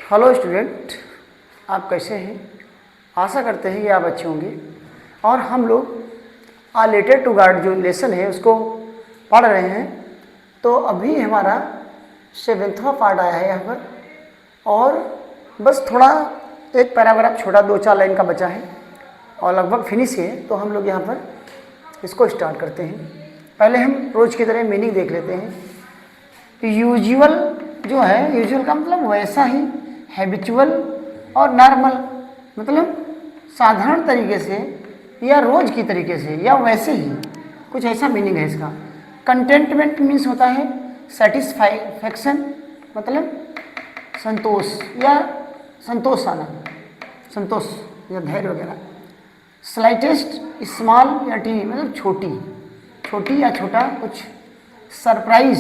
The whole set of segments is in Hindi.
हेलो स्टूडेंट, आप कैसे हैं? आशा करते हैं कि आप अच्छे होंगे। और हम लोग आ लेटर टू गार्ड जो लेसन है उसको पढ़ रहे हैं। तो अभी हमारा 7वां पार्ट आया है यहाँ पर, और बस थोड़ा एक पैराग्राफ छोटा 2-4 लाइन का बचा है और लगभग फिनिश है। तो हम लोग यहाँ पर इसको स्टार्ट करते हैं। पहले हम रोज़ की तरह मीनिंग देख लेते हैं। यूजुअल जो है, यूजुअल का मतलब वैसा ही, हैबिचुअल और नॉर्मल मतलब साधारण तरीके से या रोज़ की तरीके से या वैसे ही, कुछ ऐसा मीनिंग है इसका। कंटेंटमेंट मीन्स होता है सेटिस्फैक्शन, मतलब संतोष या संतोष आना, संतोष या धैर्य वगैरह। स्लाइटेस्ट स्मॉल या टीनी मतलब छोटी, छोटी या छोटा कुछ। सरप्राइज,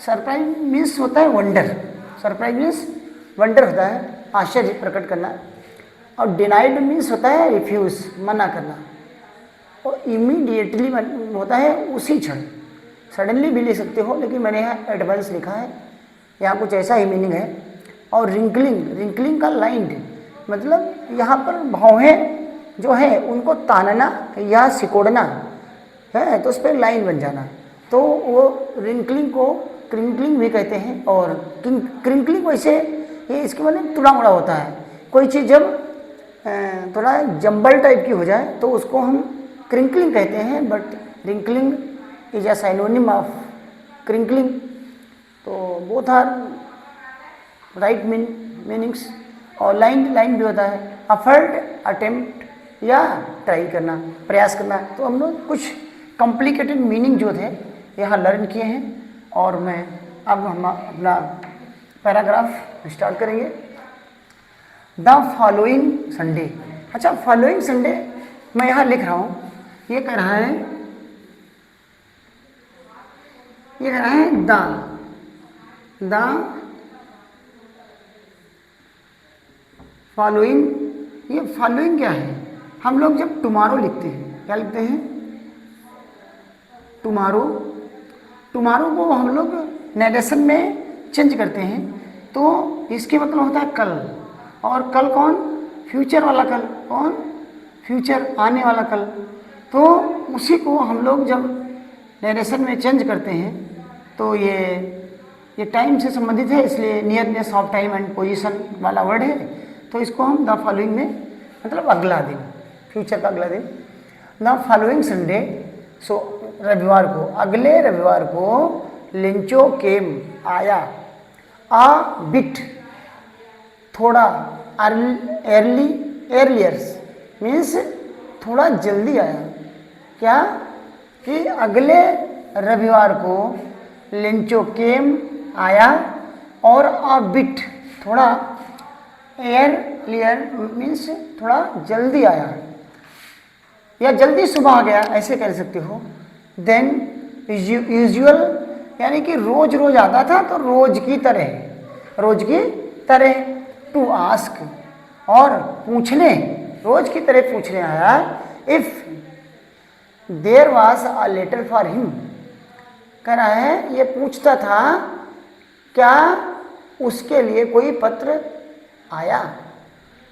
सरप्राइज मीन्स होता है वंडर, सरप्राइज मीन्स वंडर होता है, आश्चर्य प्रकट करना। और डिनाइड मीन्स होता है रिफ्यूज़, मना करना। और इमीडिएटली होता है उसी क्षण, सडनली भी ले सकते हो, लेकिन मैंने यहाँ एडवांस लिखा है, यहाँ कुछ ऐसा ही मीनिंग है। और रिंकलिंग, रिंकलिंग का लाइंड मतलब यहाँ पर भौहें जो है उनको तानना या सिकोड़ना है, तो उस पर लाइन बन जाना, तो वो रिंकलिंग को क्रिंकलिंग भी कहते हैं। और क्रिंकलिंग वैसे ये इसके मतलब टुड़ा मुड़ा होता है। कोई चीज़ जब थोड़ा जंबल टाइप की हो जाए तो उसको हम क्रिंकलिंग कहते हैं, but wrinkling is a synonym of crinkling. तो बोथ आर राइट मीनिंग्स। और लाइन, लाइन भी होता है अफर्ट, अटेम्प्ट या ट्राई करना, प्रयास करना। तो हम लोग कुछ कॉम्प्लिकेटेड मीनिंग जो थे यहाँ लर्न किए हैं, और मैं अब हम अपना पैराग्राफ स्टार्ट करेंगे। The following Sunday. अच्छा, फॉलोइंग संडे मैं यहाँ लिख रहा हूँ, ये कह रहा है, ये कह रहा है द फॉलोइंग। ये फॉलोइंग क्या है? हम लोग जब टुमारो लिखते हैं, क्या लिखते हैं? टुमारो। टुमारो को हम लोग नरेशन में चेंज करते हैं, तो इसके मतलब होता है कल। और कल कौन? फ्यूचर वाला कल। कौन? फ्यूचर, आने वाला कल। तो उसी को हम लोग जब नरेशन में चेंज करते हैं तो ये टाइम से संबंधित है, इसलिए nearness of time and position वाला वर्ड है। तो इसको हम द फॉलोइंग में मतलब अगला दिन, फ्यूचर का अगला दिन। द फॉलोइंग संडे, सो रविवार को, अगले रविवार को लिंचो केम आया। आ बिट थोड़ा, अर्ली, एर्लियर्स मीन्स थोड़ा जल्दी आया। क्या? कि अगले रविवार को लिंचो केम आया, और आ बिट थोड़ा, एर्लियर मीन्स थोड़ा जल्दी आया या जल्दी सुबह आ गया, ऐसे कह सकते हो। देन यूजुअल यानी कि रोज रोज आता था, तो रोज की तरह, रोज की तरह। टू आस्क और पूछने, रोज की तरह पूछने आया। If there was a letter for him, कह रहा है ये पूछता था क्या उसके लिए कोई पत्र आया,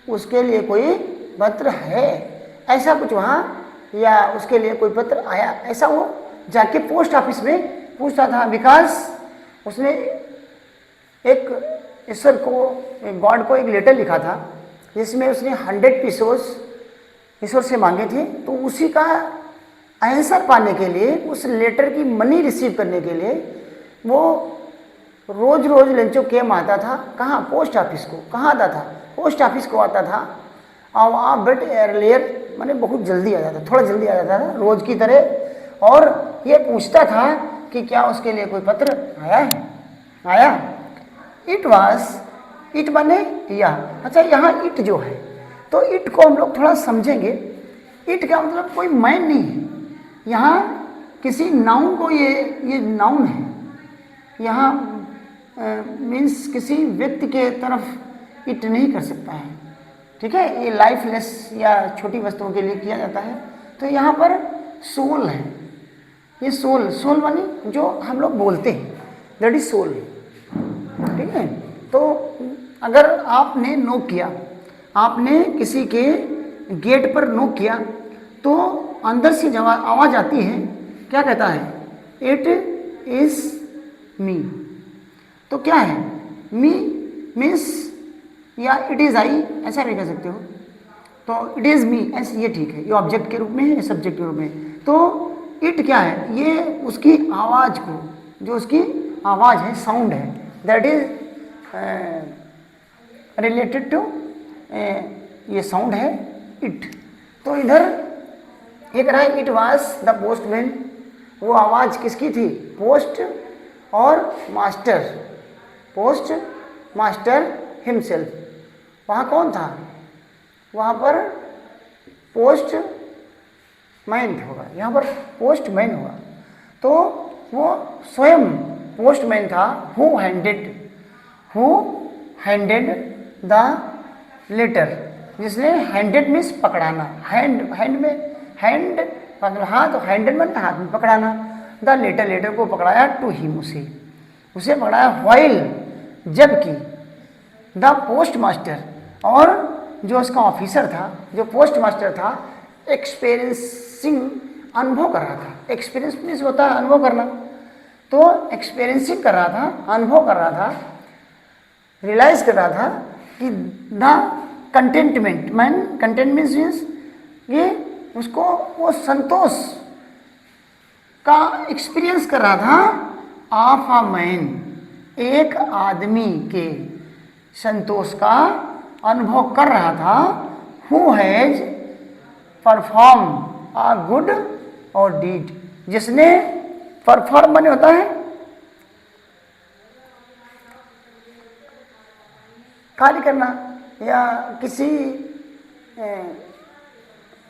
उसके लिए कोई पत्र है, ऐसा कुछ वहाँ, या उसके लिए कोई पत्र आया, ऐसा वो जाके पोस्ट ऑफिस में पूछता था। बिकॉज उसने एक ईश्वर को, गॉड को एक लेटर लिखा था जिसमें उसने 100 पीसोस ईश्वर से मांगे थे। तो उसी का आंसर पाने के लिए, उस लेटर की मनी रिसीव करने के लिए वो रोज रोज लंचो केम आता था। कहाँ? पोस्ट ऑफिस को। कहाँ आता था? पोस्ट ऑफिस को आता था। और वहाँ बट एर्लियर माने बहुत जल्दी आ जाता, थोड़ा जल्दी आ जाता था रोज की तरह। और ये पूछता था कि क्या उसके लिए कोई पत्र आया है, आया। इट वाज, इट बने या। अच्छा, यहाँ इट जो है, तो इट को हम लोग थोड़ा समझेंगे। इट का मतलब कोई मैन नहीं है, यहाँ किसी नाउन को, ये नाउन है, यहाँ मीन्स किसी व्यक्ति के तरफ इट नहीं कर सकता है, ठीक है। ये लाइफलेस या छोटी वस्तुओं के लिए किया जाता है। तो यहाँ पर सोल है, ये सोल, सोल मानी जो हम लोग बोलते हैं, दैट इज सोल, ठीक है। तो अगर आपने नॉक किया, आपने किसी के गेट पर नॉक किया, तो अंदर से जब आवाज़ आती है, क्या कहता है? It is me. तो क्या है? मी मीन्स या इट इज़ आई, ऐसा भी कह सकते हो। तो इट इज़ मी ऐसे, ये ठीक है, ये ऑब्जेक्ट के रूप में है, ये सब्जेक्ट के रूप में। तो इट क्या है? ये उसकी आवाज़ को, जो उसकी आवाज़ है, साउंड है, दैट इज रिलेटेड टू, ये साउंड है इट। तो इधर ये कह रहा है इट वाज द पोस्टमैन, वो आवाज़ किसकी थी? पोस्ट और मास्टर, पोस्ट मास्टर हिमसेल्फ। वहाँ कौन था? वहाँ पर पोस्ट मैन होगा, यहाँ पर पोस्ट मैन होगा। तो वो स्वयं पोस्टमैन था। हु हैंडेड द लेटर, जिसने हैंडेड मीन्स पकड़ाना, हैंड में हैंड हाथ, तो हैंडेड मतलब हाथ में पकड़ाना। द लेटर को पकड़ाया टू हिम, उसे पकड़ाया। व्हाइल, जबकि द पोस्ट मास्टर, और जो उसका ऑफिसर था, जो पोस्ट मास्टर था, एक्सपीरियंसिंग, अनुभव कर रहा था। एक्सपीरियंस मीन्स होता है अनुभव करना, तो एक्सपीरियंसिंग कर रहा था, अनुभव कर रहा था, रियलाइज कर रहा था कि द कंटेंटमेंट, कंटेंटमेंट मीन्स ये उसको वो संतोष का एक्सपीरियंस कर रहा था। ऑफ अ मैन, एक आदमी के संतोष का अनुभव कर रहा था। Who has perform a good और डीड, जिसने परफॉर्म बने होता है कार्य करना, या किसी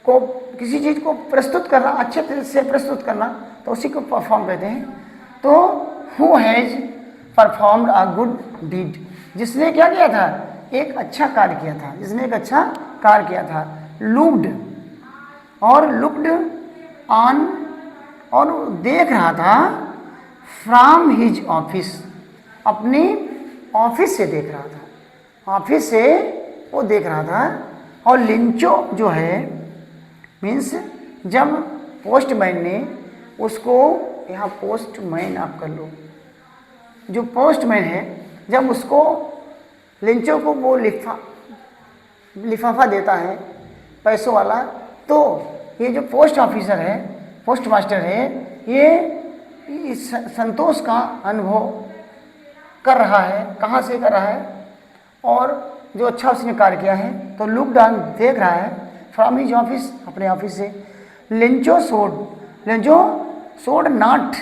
को, किसी चीज़ को प्रस्तुत करना, अच्छे तरह से प्रस्तुत करना, तो उसी को परफॉर्म कहते हैं। तो who has performed a good deed, जिसने क्या किया था? एक अच्छा कार्य किया था, जिसने एक अच्छा कार्य किया था। लुक्ड, और लुक्ड ऑन, और देख रहा था। फ्रॉम हिज ऑफिस, अपनी ऑफिस से देख रहा था, ऑफिस से वो देख रहा था। और लिंचो जो है मीन्स, जब पोस्टमैन ने उसको, यहाँ पोस्टमैन आप कर लो, जो पोस्टमैन है, जब उसको लिंचो को वो लिफाफा देता है पैसों वाला, तो ये जो पोस्ट ऑफिसर है, पोस्ट मास्टर है, ये इस संतोष का अनुभव कर रहा है। कहाँ से कर रहा है? और जो अच्छा उसने कार्य किया है, तो लुक डाउन, देख रहा है। फ्रॉम हिज ऑफिस, अपने ऑफिस से। लिंचो सोड नॉट,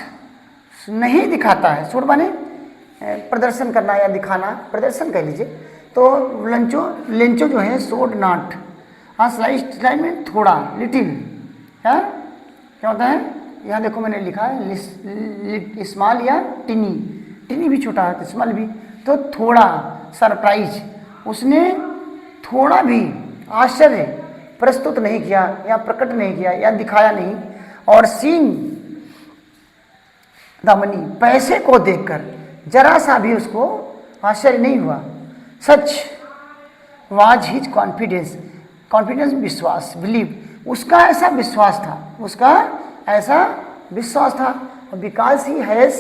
नहीं दिखाता है। सोड माने प्रदर्शन करना या दिखाना, प्रदर्शन कह लीजिए। तो लिंचो जो है सोड नॉट, हाँ स्लाइड में थोड़ा, लिटिल, है क्या होता है? यहाँ देखो मैंने लिखा है स्मॉल या टिनी भी छोटा है, स्मॉल भी, तो थोड़ा सरप्राइज, उसने थोड़ा भी आश्चर्य प्रस्तुत नहीं किया या प्रकट नहीं किया या दिखाया नहीं। और सीइंग द मनी, पैसे को देखकर जरा सा भी उसको आश्चर्य नहीं हुआ। सच वाज हिज कॉन्फिडेंस, विश्वास, बिलीव, उसका ऐसा विश्वास था, उसका ऐसा विश्वास था। Because he has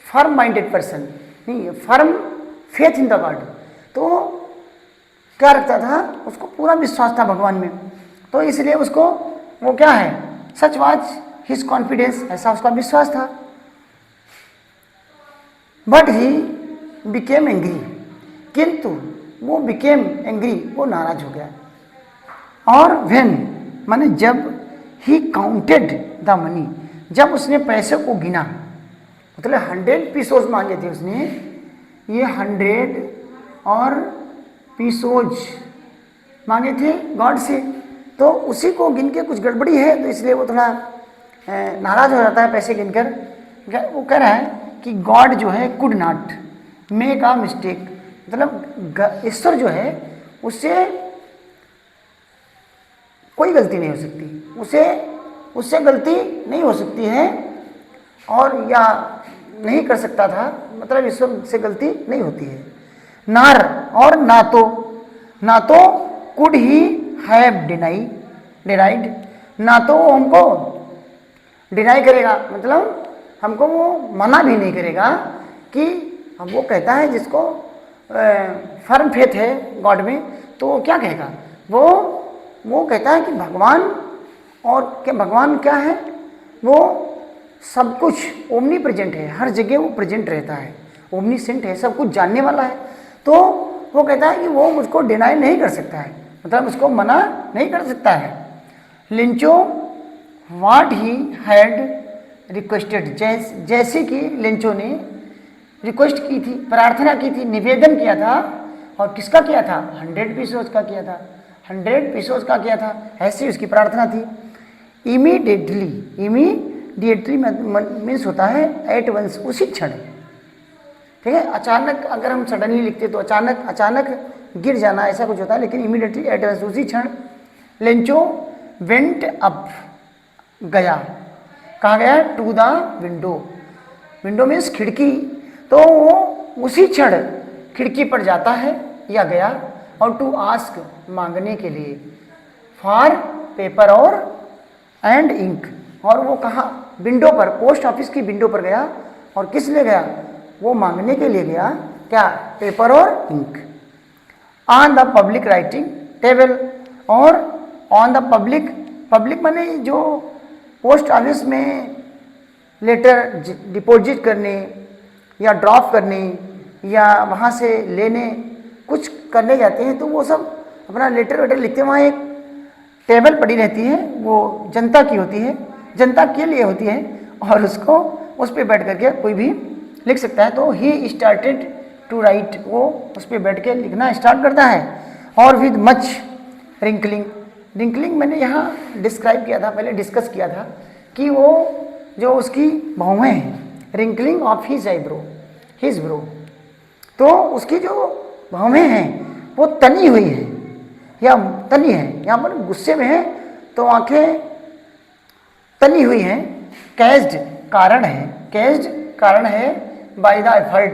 firm minded person, नहीं firm faith in the god, तो क्या रखता था? उसको पूरा विश्वास था भगवान में, तो इसलिए उसको वो क्या है? सच वाज हिज कॉन्फिडेंस, ऐसा उसका विश्वास था। बट ही बिकेम एंग्री, किंतु वो बिकेम एंग्री, वो नाराज हो गया। और व्हेन माने जब, ही काउंटेड द मनी, जब उसने पैसे को गिना, मतलब 100 पीसोज मांगे थे उसने, ये 100 और पीसोज मांगे थे गॉड से, तो उसी को गिन के कुछ गड़बड़ी है, तो इसलिए वो थोड़ा नाराज हो जाता है पैसे गिनकर। वो कह रहा है कि गॉड जो है could not make a mistake, मतलब ईश्वर जो है उससे कोई गलती नहीं हो सकती, उससे गलती नहीं हो सकती है, और या नहीं कर सकता था, मतलब ईश्वर से गलती नहीं होती है। नार और ना तो कुड ही हैव डिनाइड, ना तो वो हमको डिनाई करेगा, मतलब हमको वो मना भी नहीं करेगा कि अब वो कहता है जिसको फर्म फेथ है गॉड में, तो वो क्या कहेगा, वो कहता है कि भगवान, और क्या भगवान क्या है, वो सब कुछ ओमनी प्रेजेंट है, हर जगह वो प्रेजेंट रहता है, ओमनीसेंट है, सब कुछ जानने वाला है। तो वो कहता है कि वो मुझको डिनाई नहीं कर सकता है, मतलब उसको मना नहीं कर सकता है। लिंचो व्हाट ही हैड रिक्वेस्टेड, जैसे कि लिंचो ने रिक्वेस्ट की थी, प्रार्थना की थी, निवेदन किया था, और किसका किया था, 100 पीसोज का किया था, 100 पीसोज का किया था, ऐसी उसकी प्रार्थना थी। इमीडिएटली मीन्स होता है एट वंस, उसी क्षण, ठीक है। अचानक अगर हम सडनली लिखते तो अचानक गिर जाना ऐसा कुछ होता है, लेकिन इमीडिएटली एट वंस, उसी क्षण। लेंचो वेंट अप, गया, कहाँ गया, to the window, window means खिड़की, तो वो उसी क्षण खिड़की पर जाता है या गया, और टू आस्क, मांगने के लिए, फॉर पेपर और एंड इंक, और वो कहाँ, विंडो पर, पोस्ट ऑफिस की विंडो पर गया, और किस लिए गया, वो मांगने के लिए गया, क्या, पेपर और ink. On the public writing table, और ऑन द पब्लिक माने जो पोस्ट ऑफिस में लेटर डिपॉजिट करने या ड्रॉप करने या वहाँ से लेने कुछ करने जाते हैं, तो वो सब अपना लेटर वेटर लिखते हैं, वहाँ एक टेबल पड़ी रहती है, वो जनता की होती है, जनता के लिए होती है, और उसको उस पर बैठ करके कोई भी लिख सकता है। तो ही स्टार्टेड टू राइट, वो उस पर बैठ के लिखना स्टार्ट करता है, और विद मच रिंकलिंग मैंने यहाँ डिस्क्राइब किया था, पहले डिस्कस किया था कि वो जो उसकी भौहें हैं, रिंकलिंग ऑफ हिज ब्रो, तो उसकी जो भौहें हैं वो तनी हुई हैं या तनी है, यहाँ पर गुस्से में है तो आंखें तनी हुई हैं। कैज्ड कारण है by the effort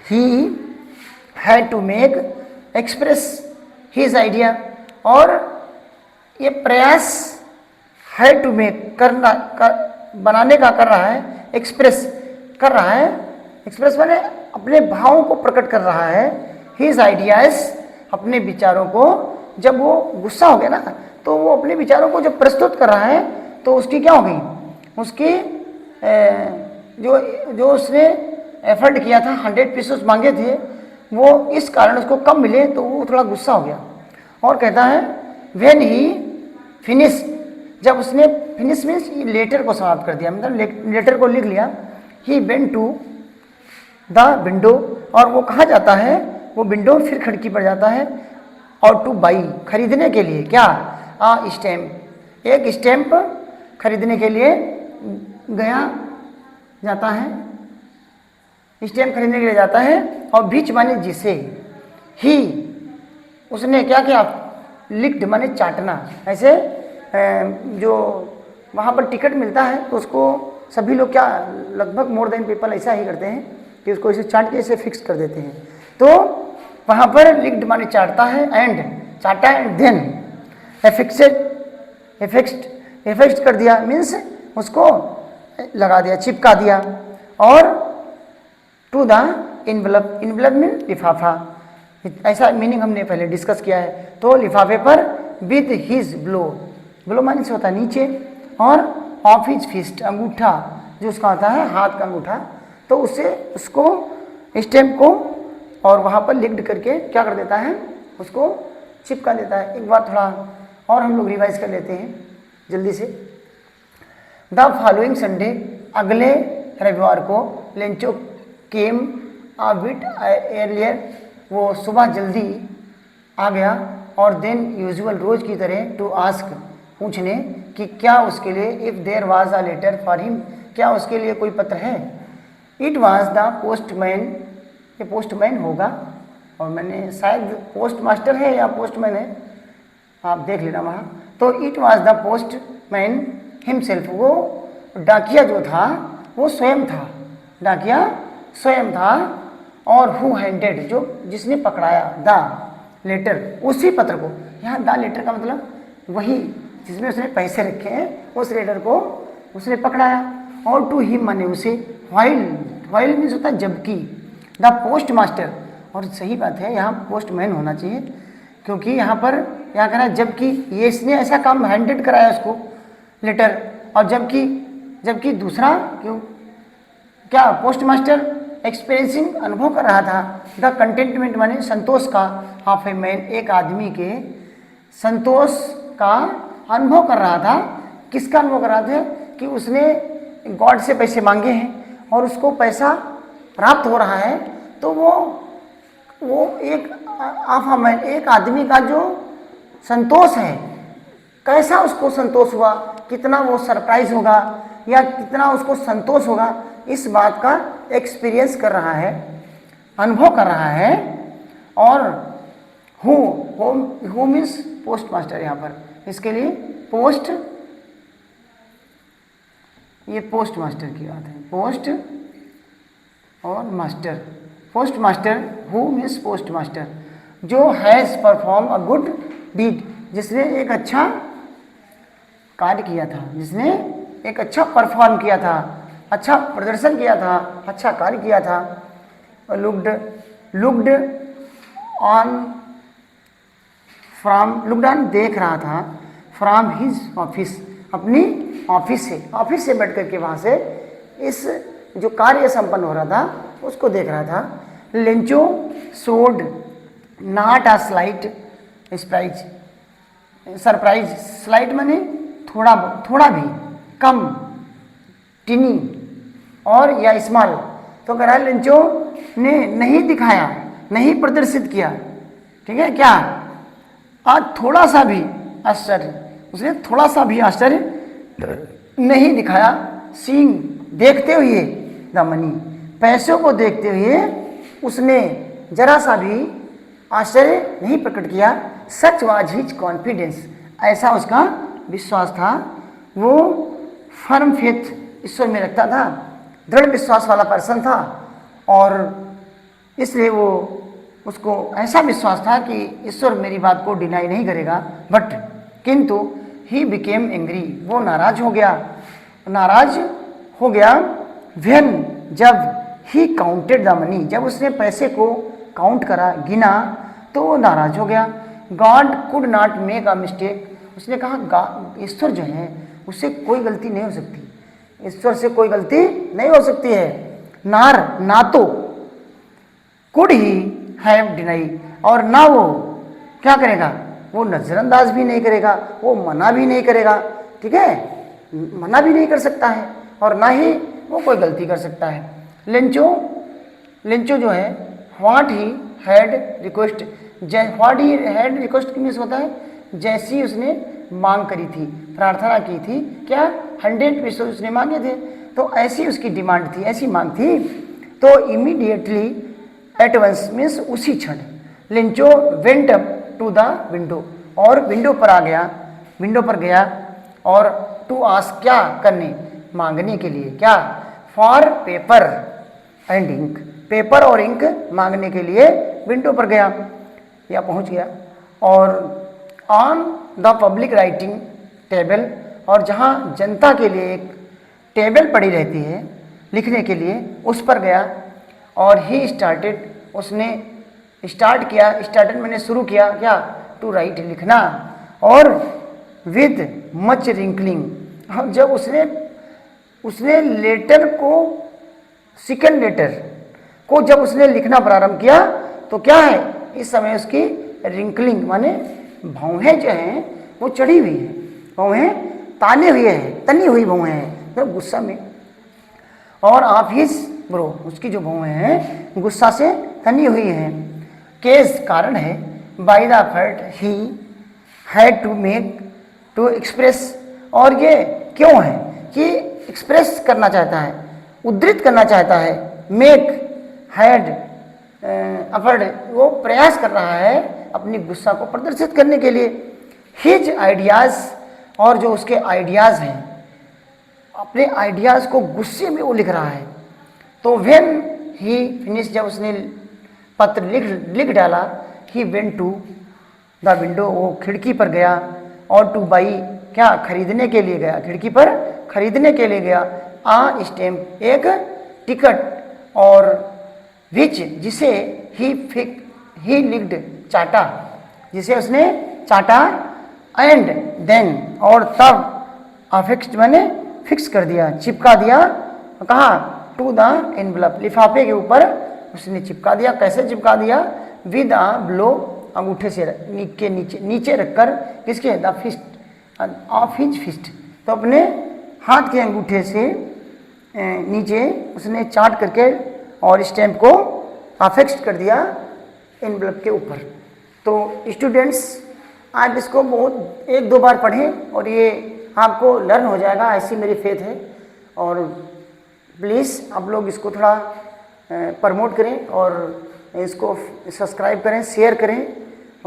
he had to make express his idea, और ये प्रयास हैड टू मेक, बनाने का कर रहा है, एक्सप्रेस माने अपने भावों को प्रकट कर रहा है, हिज आइडियाज, अपने विचारों को। जब वो गुस्सा हो गया ना, तो वो अपने विचारों को जब प्रस्तुत कर रहा है, तो उसकी क्या हो गई, उसकी जो उसने एफर्ट किया था, 100 पीसेस मांगे थे, वो इस कारण उसको कम मिले, तो वो थोड़ा गुस्सा हो गया, और कहता है व्हेन ही फिनिश, जब उसने फिनिश मीन्स लेटर को समाप्त कर दिया, मतलब लेटर को लिख लिया, he went to the window, और वो कहाँ जाता है, वो विंडो, फिर खिड़की पर जाता है, और टू बाई, खरीदने के लिए, क्या, स्टैम्प, एक स्टैम्प खरीदने के लिए जाता है, स्टैम्प खरीदने के लिए जाता है, और बीच माने जिसे, ही, उसने क्या किया, लिक्ड माने चाटना, ऐसे जो वहाँ पर टिकट मिलता है तो उसको सभी लोग क्या, लगभग मोर देन पीपल ऐसा ही करते हैं कि उसको इसे चाट के इसे फिक्स कर देते हैं। तो वहाँ पर लिक्ड माने चाटता है, एंड चाटा, एंड देन एफिक्स्ड कर दिया, मीन्स उसको लगा दिया, चिपका दिया, और टू द इनवलप मीन लिफाफा, ऐसा मीनिंग हमने पहले डिस्कस किया है। तो लिफाफे पर विद हिज ब्लो माने से होता है नीचे, और ऑफ हिज फिस्ट, अंगूठा जो उसका होता है, हाथ का अंगूठा, तो उससे उसको स्टैम्प को और वहाँ पर लिक्ड करके क्या कर देता है, उसको चिपका देता है। एक बार थोड़ा और हम लोग रिवाइज कर लेते हैं जल्दी से। द फॉलोइंग संडे, अगले रविवार को, Lencho came a bit earlier, वो सुबह जल्दी आ गया, और देन यूजुअल, रोज की तरह, टू आस्क, पूछने कि क्या उसके लिए, if there was a letter for him, क्या उसके लिए कोई पत्र है। इट वाज द पोस्टमैन, ये पोस्टमैन होगा, और मैंने शायद पोस्ट मास्टर है या पोस्टमैन है, आप देख लेना वहाँ। तो it was the postman himself, वो डाकिया जो था वो स्वयं था, डाकिया स्वयं था, और हु हैंडेड, जो जिसने पकड़ाया, द लेटर, उसी पत्र को। यहाँ द लेटर का मतलब वही जिसमें उसने पैसे रखे हैं, उस लेटर को उसने पकड़ाया। और टू हिम माने उसे, व्हाइल, व्हाइल मीन्स होता है जबकि, द पोस्ट मास्टर, और सही बात है यहाँ पोस्टमैन होना चाहिए, क्योंकि यहाँ पर यहाँ कह रहा है जबकि ये इसने ऐसा काम हैंडेड कराया उसको लेटर, और जबकि दूसरा क्यों क्या पोस्ट मास्टर एक्सपीरियंसिंग अनुभव कर रहा था, द कंटेंटमेंट माने संतोष का, ऑफ ए मैन एक आदमी के संतोष का अनुभव कर रहा था। किसका अनुभव कर रहा था? कि उसने गॉड से पैसे मांगे हैं और उसको पैसा प्राप्त हो रहा है, तो वो एक ऑफ अ मैन, एक आदमी का जो संतोष है, कैसा उसको संतोष हुआ, कितना वो सरप्राइज होगा या कितना उसको संतोष होगा, इस बात का एक्सपीरियंस कर रहा है, अनुभव कर रहा है। और हु मीन्स पोस्ट मास्टर, यहाँ पर इसके लिए पोस्ट, ये पोस्ट मास्टर की बात है, पोस्ट और master, post master, who means post master, जो has perform a good deed, जिसने एक अच्छा कार्य किया था, जिसने एक अच्छा परफॉर्म किया था, अच्छा प्रदर्शन किया था, अच्छा कार्य किया था। लुक्ड ऑन देख रहा था, फ्रॉम हिज ऑफिस, अपनी ऑफिस से बैठ करके वहाँ से इस जो कार्य संपन्न हो रहा था उसको देख रहा था। लेंचो सोड not a slight surprise, slight माने थोड़ा भी, कम, टिनी और या स्मॉल, तो कह रहा है लेंचो ने नहीं दिखाया, नहीं प्रदर्शित किया, ठीक है क्या, आज थोड़ा सा भी आश्चर्य, उसने थोड़ा सा भी आश्चर्य नहीं दिखाया। सीइंग देखते हुए, द मनी पैसों को देखते हुए उसने जरा सा भी आश्चर्य नहीं प्रकट किया। सच वाज हिज कॉन्फिडेंस, ऐसा उसका विश्वास था, वो फर्म फेथ ईश्वर में रखता था, दृढ़ विश्वास वाला पर्सन था, और इसलिए वो उसको ऐसा विश्वास था कि ईश्वर मेरी बात को डिनाई नहीं करेगा। बट किंतु ही बिकेम एंग्री, वो नाराज हो गया व्हेन, जब ही काउंटेड द मनी, जब उसने पैसे को काउंट करा, गिना, तो वो नाराज हो गया। God could not make a mistake, उसने कहा ईश्वर जो है उससे कोई गलती नहीं हो सकती, ईश्वर से कोई गलती नहीं हो सकती है। ना तो कुड ही हैव डिनाई, और ना वो क्या करेगा, वो नज़रअंदाज भी नहीं करेगा, वो मना भी नहीं करेगा, ठीक है, मना भी नहीं कर सकता है, और ना ही वो कोई गलती कर सकता है। लेंचो जो है what he had request, what he had request means होता है जैसी उसने मांग करी थी, प्रार्थना की थी, क्या 100 पैसे उसने मांगे थे, तो ऐसी उसकी डिमांड थी, ऐसी मांग थी। तो इमीडिएटली एट वंस मीन्स उसी क्षण Lencho went up to the window, और विंडो पर गया और टू आस्क, क्या करने, मांगने के लिए, क्या, for paper and ink, paper और इंक मांगने के लिए विंडो पर गया या पहुंच गया। और on the public writing table, और जहां जनता के लिए एक टेबल पड़ी रहती है लिखने के लिए, उस पर गया। और ही स्टार्टेड, उसने स्टार्टेड मैंने शुरू किया, क्या, टू राइट, लिखना, और विद मच रिंकलिंग, जब उसने लेटर को, सेकंड लेटर को जब उसने लिखना प्रारंभ किया, तो क्या है, इस समय उसकी रिंकलिंग माने भौहें जो हैं वो चढ़ी हुई है, भौहें तनी हुई भौहें हैं, तो गुस्सा में, और आप ही ब्रो, उसकी जो भौहें हैं गुस्सा से तनी हुई हैं। केस कारण है, by the effort he had to make to express, और ये क्यों है कि एक्सप्रेस करना चाहता है, उद्धृत करना चाहता है, मेक हैड एफर्ट, वो प्रयास कर रहा है अपनी गुस्सा को प्रदर्शित करने के लिए। हिज आइडियाज़, और जो उसके आइडियाज़ हैं, अपने आइडियाज़ को गुस्से में वो लिख रहा है। तो व्हेन ही फिनिश, जब उसने पत्र लिख डाला। He went to the window, वो खिड़की पर गया। और टू बाई, क्या खरीदने के लिए गया, खिड़की पर खरीदने के लिए गया। आ स्टैम्प, एक टिकट। और विच, जिसे ही लिख्ड, चाटा, जिसे उसने चाटा। एंड देन, और तब, अफिक्स्ड मैंने फिक्स कर दिया, चिपका दिया। कहाँ? टू द एनवलप, लिफाफे के ऊपर उसने चिपका दिया। कैसे चिपका दिया? विद अ ब्लो, अंगूठे से नीचे रखकर। किसके? The fist of his fist, तो अपने हाथ के अंगूठे से नीचे उसने चाट करके और स्टैम्प को अफिक्स्ड कर दिया एनवलप के ऊपर। तो स्टूडेंट्स, आप इसको बहुत 1-2 बार पढ़ें और ये आपको लर्न हो जाएगा, ऐसी मेरी फेथ है। और प्लीज़ आप लोग इसको थोड़ा प्रमोट करें और इसको सब्सक्राइब करें, शेयर करें,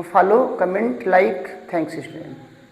follow, comment, like. Thanks student.